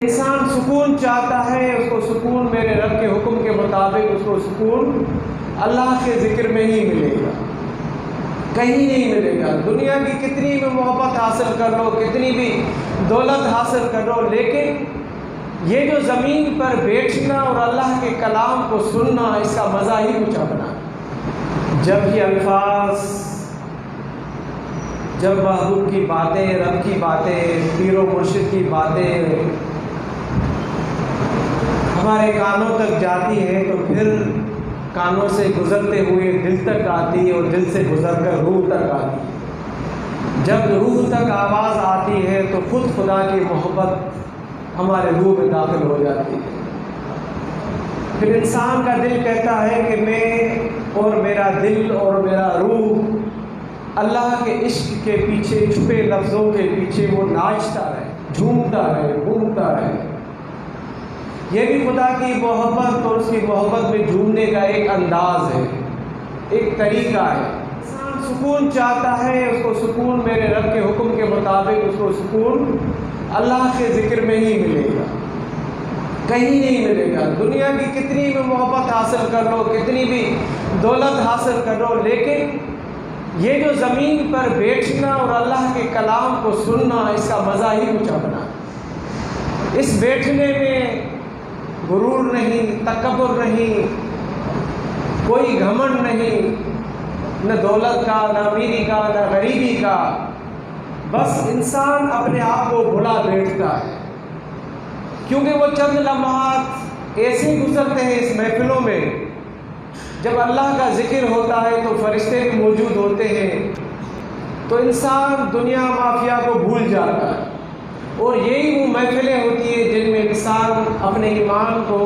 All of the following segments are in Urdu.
انسان سکون چاہتا ہے، اس کو سکون میرے رب کے حکم کے مطابق اس کو سکون اللہ کے ذکر میں ہی ملے گا، کہیں نہیں ملے گا۔ دنیا کی کتنی بھی محبت حاصل کر لو، کتنی بھی دولت حاصل کر لو، لیکن یہ جو زمین پر بیٹھنا اور اللہ کے کلام کو سننا، اس کا مزہ ہی کچھ اپنا ہے۔ جب یہ الفاظ، جب محبوب کی باتیں، رب کی باتیں، پیر و مرشد کی باتیں ہمارے کانوں تک جاتی ہے تو پھر کانوں سے گزرتے ہوئے دل تک آتی اور دل سے گزر کر روح تک آتی ہے۔ جب روح تک آواز آتی ہے تو خود خدا کی محبت ہمارے روح میں داخل ہو جاتی ہے۔ پھر انسان کا دل کہتا ہے کہ میں اور میرا دل اور میرا روح اللہ کے عشق کے پیچھے، چھپے لفظوں کے پیچھے وہ ناچتا رہے، جھومتا رہے، گھومتا رہے۔ یہ بھی خدا کی محبت اور اس کی محبت میں جھومنے کا ایک انداز ہے، ایک طریقہ ہے۔ انسان سکون چاہتا ہے، اس کو سکون میرے رب کے حکم کے مطابق اس کو سکون اللہ کے ذکر میں ہی ملے گا، کہیں نہیں ملے گا۔ دنیا کی کتنی بھی محبت حاصل کر لو، کتنی بھی دولت حاصل کر لو، لیکن یہ جو زمین پر بیٹھنا اور اللہ کے کلام کو سننا، اس کا مزہ ہی کچھ اپنا ہے۔ اس بیٹھنے میں غرور نہیں، تکبر نہیں، کوئی گھمنڈ نہیں، نہ دولت کا، نہ امیری کا، نہ غریبی کا۔ بس انسان اپنے آپ کو بھلا بیٹھتا ہے، کیونکہ وہ چند لمحات ایسے گزرتے ہیں اس محفلوں میں، جب اللہ کا ذکر ہوتا ہے تو فرشتے بھی موجود ہوتے ہیں، تو انسان دنیا مافیا کو بھول جاتا ہے۔ اور یہی وہ محفلیں ہوتی ہیں جن میں انسان اپنے ایمان کو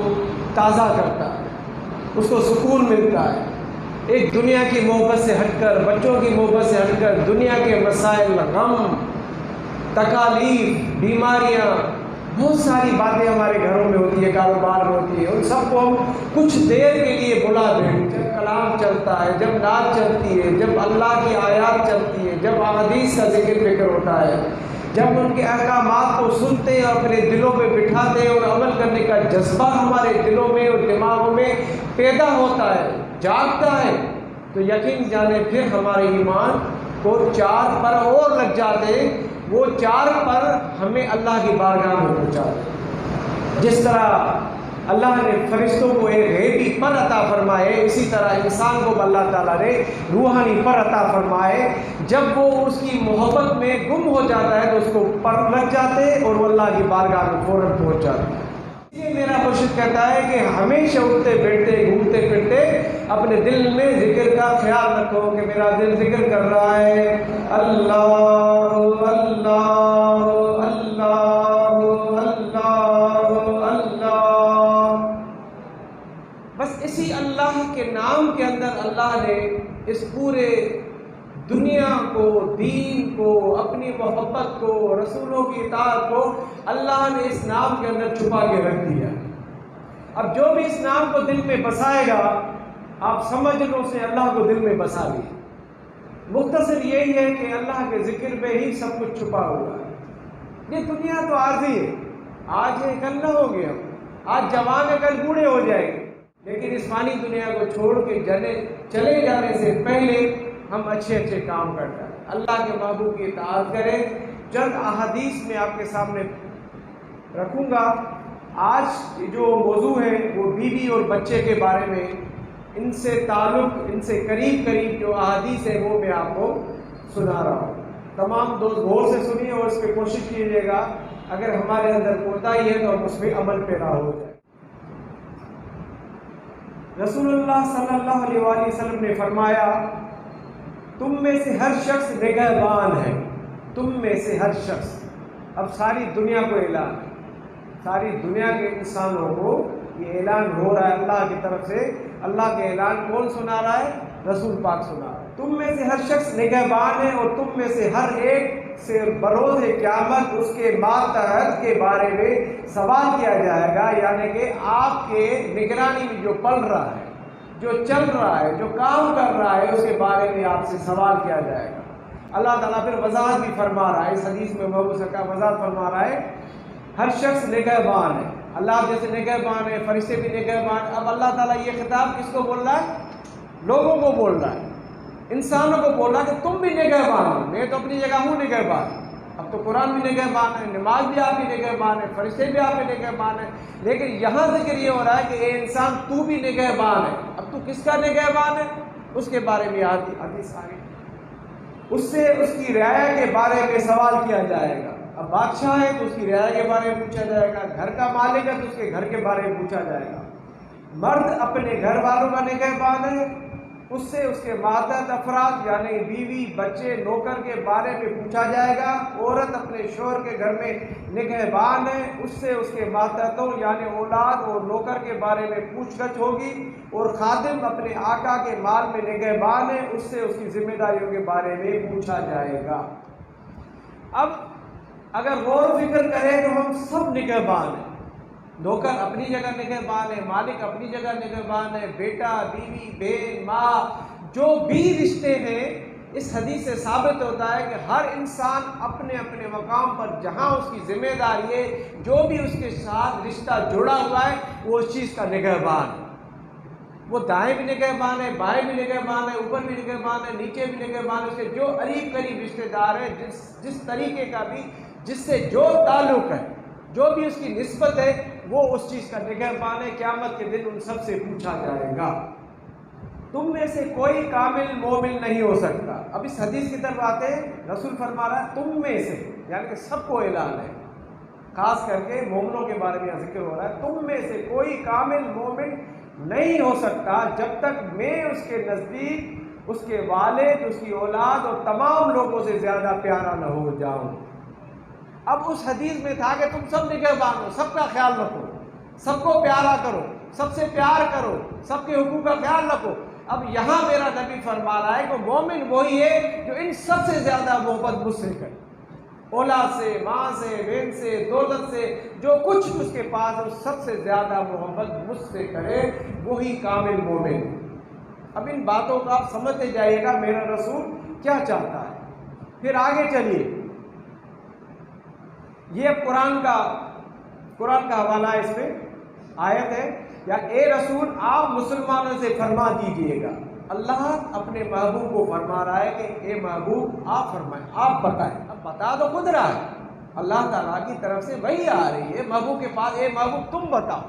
تازہ کرتا ہے، اس کو سکون ملتا ہے۔ ایک دنیا کی محبت سے ہٹ کر، بچوں کی محبت سے ہٹ کر، دنیا کے مسائل، غم، تکالیف، بیماریاں، بہت ساری باتیں ہمارے گھروں میں ہوتی ہے، کاروبار میں ہوتی ہے، ان سب کو ہم کچھ دیر کے لیے بھلا دیں۔ جب کلام چلتا ہے، جب نعت چلتی ہے، جب اللہ کی آیات چلتی ہے، جب احادیث کا ذکر فکر ہوتا ہے، جب ان کے احکامات کو سنتے ہیں اور اپنے دلوں میں بٹھاتے ہیں اور عمل کرنے کا جذبہ ہمارے دلوں میں اور دماغوں میں پیدا ہوتا ہے، جاگتا ہے، تو یقین جانے پھر ہمارے ایمان کو 4 پر اور لگ جاتے ہیں۔ وہ 4 پر ہمیں اللہ کی بارگاہ میں پہنچاتے ہیں۔ جس طرح اللہ نے فرشتوں کو ایک غیبی پر عطا فرمائے، اسی طرح انسان کو اللہ تعالیٰ نے روحانی پر عطا فرمائے۔ جب وہ اس کی محبت میں گم ہو جاتا ہے تو اس کو پر لگ جاتے ہیں اور وہ اللہ کی بارگاہ میں فوراً پہنچ جاتے ہیں۔ یہ میرا مرشد کہتا ہے کہ ہمیشہ اٹھتے بیٹھتے گھومتے پھرتے اپنے دل میں ذکر کا خیال رکھو کہ میرا دل ذکر کر رہا ہے، اللہ اللہ اللہ اللہ اللہ۔ بس اسی اللہ کے نام کے اندر اللہ نے اس پورے دنیا کو، دین کو، اپنی محبت کو، رسولوں کی اطاعت کو اللہ نے اس نام کے اندر چھپا کے رکھ دیا۔ اب جو بھی اس نام کو دل میں بسائے گا، آپ سمجھ لو سے اللہ کو دل میں بسا لیا۔ مختصر یہی ہے کہ اللہ کے ذکر میں ہی سب کچھ چھپا ہوا ہے۔ یہ دنیا تو عارضی ہے، آج ہے کل نہ ہو گیا، آج جوان ہے کل بوڑھے ہو جائیں گے، لیکن اس فانی دنیا کو چھوڑ کے چلے جانے سے پہلے ہم اچھے اچھے کام کرتے ہیں، اللہ کے محبوب کی اطاعت کریں۔ چند احادیث میں آپ کے سامنے رکھوں گا۔ آج جو موضوع ہے وہ بیوی اور بچے کے بارے میں، ان سے تعلق، ان سے قریب جو احادیث ہے وہ میں آپ کو سنا رہا ہوں۔ تمام دوست غور سے سنیے اور اس پہ کوشش کیجیے گا، اگر ہمارے اندر کوتاہی ہے تو ہم اس پہ عمل پیرا ہو جائے۔ رسول اللہ صلی اللہ علیہ وآلہ وسلم نے فرمایا، تم میں سے ہر شخص نگہبان ہے، تم میں سے ہر شخص۔ اب ساری دنیا کو اعلان ہے، ساری دنیا کے انسانوں کو یہ اعلان ہو رہا ہے اللہ کی طرف سے۔ اللہ کے اعلان کون سنا رہا ہے؟ رسول پاک سنا رہا ہے۔ تم میں سے ہر شخص نگہبان ہے اور تم میں سے ہر ایک سے بروز قیامت اس کے ماتحت کے بارے میں سوال کیا جائے گا، یعنی کہ آپ کے نگرانی میں جو پل رہا ہے، جو چل رہا ہے، جو کام کر رہا ہے، اس کے بارے میں آپ سے سوال کیا جائے گا۔ اللہ تعالیٰ پھر وضاحت بھی فرما رہا ہے، اس حدیث میں محبوب صلی اللہ علیہ وسلم وضاحت فرما رہا ہے ہر شخص نگہبان ہے، اللہ جیسے نگہبان ہے، فرشتے بھی نگہبان۔ اب اللہ تعالیٰ یہ خطاب کس کو بول رہا ہے؟ لوگوں کو بول رہا ہے، انسانوں کو بول رہا ہے کہ تم بھی نگہبان ہو، میں تو اپنی جگہ ہوں نگہبان۔ اب تو قرآن بھی نگہبان ہے، نماز بھی آپ کی نگہبان ہے، فرشتے بھی آپ کے نگہبان ہیں، لیکن یہاں ذکر یہ ہو رہا ہے کہ اے انسان تو بھی نگہبان ہے۔ اب تو کس کا نگہبان ہے؟ اس کے بارے میں حدیث آ گئی، اس سے اس کی رعایا کے بارے میں سوال کیا جائے گا۔ اب بادشاہ ہے تو اس کی رعایا کے بارے میں پوچھا جائے گا، گھر کا مالک ہے تو اس کے گھر کے بارے میں پوچھا جائے گا۔ مرد اپنے گھر والوں کا نگہبان ہے، اس سے اس کے ماتحت افراد یعنی بیوی، بچے، نوکر کے بارے میں پوچھا جائے گا۔ عورت اپنے شوہر کے گھر میں نگہبان ہے، اس سے اس کے ماتحتوں یعنی اولاد اور نوکر کے بارے میں پوچھ گچھ ہوگی۔ اور خادم اپنے آقا کے مال میں نگہبان ہے، اس سے اس کی ذمہ داریوں کے بارے میں پوچھا جائے گا۔ اب اگر غور و فکر کریں تو ہم سب نگہبان ہیں، نوکر اپنی جگہ نگہبان ہے، مالک اپنی جگہ نگہبان ہے، بیٹا، بیوی، بہن، ماں، جو بھی رشتے ہیں، اس حدیث سے ثابت ہوتا ہے کہ ہر انسان اپنے اپنے مقام پر جہاں اس کی ذمہ داری ہے، جو بھی اس کے ساتھ رشتہ جڑا ہوا ہے، وہ اس چیز کا نگہبان ہے۔ وہ دائیں بھی نگہبان ہے، بائیں بھی نگہبان ہے، اوپر بھی نگہبان ہے، نیچے بھی نگہبان ہے، اس کے جو قریب رشتے دار ہیں، جس طریقے کا بھی، جس سے جو تعلق ہے، جو بھی اس کی نسبت ہے، وہ اس چیز کا نگہبان ہے۔ قیامت کے دن ان سب سے پوچھا جائے گا۔ تم میں سے کوئی کامل مومن نہیں ہو سکتا۔ اب اس حدیث کی طرف آتے ہیں، رسول فرما رہا ہے تم میں سے، یعنی کہ سب کو اعلان ہے، خاص کر کے مومنوں کے بارے میں ذکر ہو رہا ہے۔ تم میں سے کوئی کامل مومن نہیں ہو سکتا جب تک میں اس کے نزدیک اس کے والد، اس کی اولاد اور تمام لوگوں سے زیادہ پیارا نہ ہو جاؤں۔ اب اس حدیث میں تھا کہ تم سب نگہبان ہو، سب کا خیال رکھو، سب کو پیارا کرو، سب سے پیار کرو، سب کے حقوق کا خیال رکھو۔ اب یہاں میرا نبی فرما رہا ہے کہ مومن وہی ہے جو ان سب سے زیادہ محبت مجھ سے کرے، اولاد سے، ماں سے، بہن سے، دولت سے، جو کچھ اس کے پاس ہے، سب سے زیادہ محبت مجھ سے کرے، وہی کامل مومن۔ اب ان باتوں کو آپ سمجھتے جائیے گا میرا رسول کیا چاہتا ہے۔ پھر آگے چلیے، یہ قرآن کا حوالہ ہے، اس میں آیت ہے، یا اے رسول آپ مسلمانوں سے فرما دیجئے گا۔ اللہ اپنے محبوب کو فرما رہا ہے کہ اے محبوب آپ فرمائیں، آپ بتائیں۔ اب بتا تو خود رہا ہے، اللہ تعالیٰ کی طرف سے وہی آ رہی ہے محبوب کے پاس، اے محبوب تم بتاؤ۔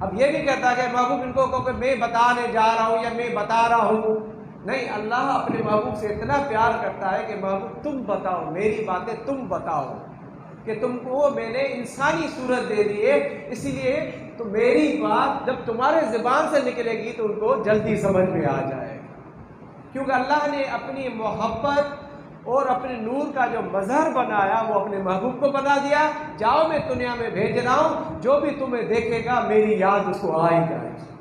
اب یہ نہیں کہتا کہ محبوب ان کو کہ میں بتانے جا رہا ہوں یا میں بتا رہا ہوں، نہیں، اللہ اپنے محبوب سے اتنا پیار کرتا ہے کہ محبوب تم بتاؤ، میری باتیں تم بتاؤ، کہ تم کو میں نے انسانی صورت دے دی ہے، اسی لیے تو میری بات جب تمہارے زبان سے نکلے گی تو ان کو جلدی سمجھ میں آ جائے گا، کیونکہ اللہ نے اپنی محبت اور اپنے نور کا جو مظہر بنایا وہ اپنے محبوب کو بنا دیا۔ جاؤ میں دنیا میں بھیج رہا ہوں، جو بھی تمہیں دیکھے گا میری یاد اس کو آ ہی جائے گی۔